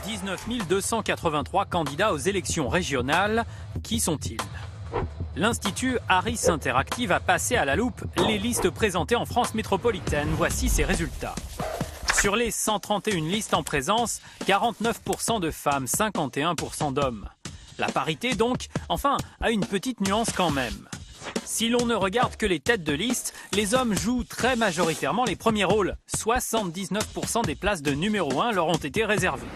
19 283 candidats aux élections régionales. Qui sont-ils? L'Institut Harris Interactive a passé à la loupe les listes présentées en France métropolitaine. Voici ses résultats. Sur les 131 listes en présence, 49% de femmes, 51% d'hommes. La parité donc, enfin, a une petite nuance quand même. Si l'on ne regarde que les têtes de liste, les hommes jouent très majoritairement les premiers rôles. 79% des places de numéro 1 leur ont été réservées.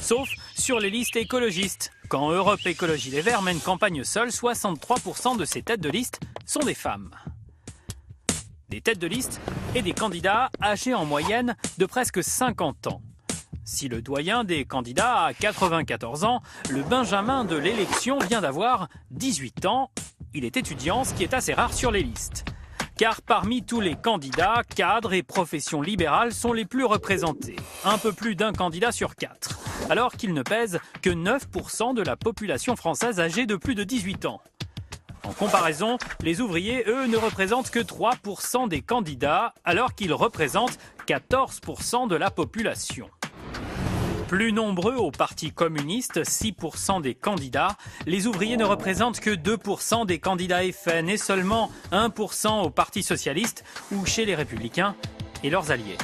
Sauf sur les listes écologistes. Quand Europe Écologie Les Verts mène campagne seule, 63% de ces têtes de liste sont des femmes. Des têtes de liste et des candidats âgés en moyenne de presque 50 ans. Si le doyen des candidats a 94 ans, le Benjamin de l'élection vient d'avoir 18 ans. Il est étudiant, ce qui est assez rare sur les listes. Car parmi tous les candidats, cadres et professions libérales sont les plus représentés. Un peu plus d'un candidat sur 4. Alors qu'ils ne pèsent que 9% de la population française âgée de plus de 18 ans. En comparaison, les ouvriers, eux, ne représentent que 3% des candidats, alors qu'ils représentent 14% de la population. Plus nombreux au Parti communiste, 6% des candidats, les ouvriers ne représentent que 2% des candidats FN et seulement 1% au Parti socialiste ou chez les Républicains et leurs alliés.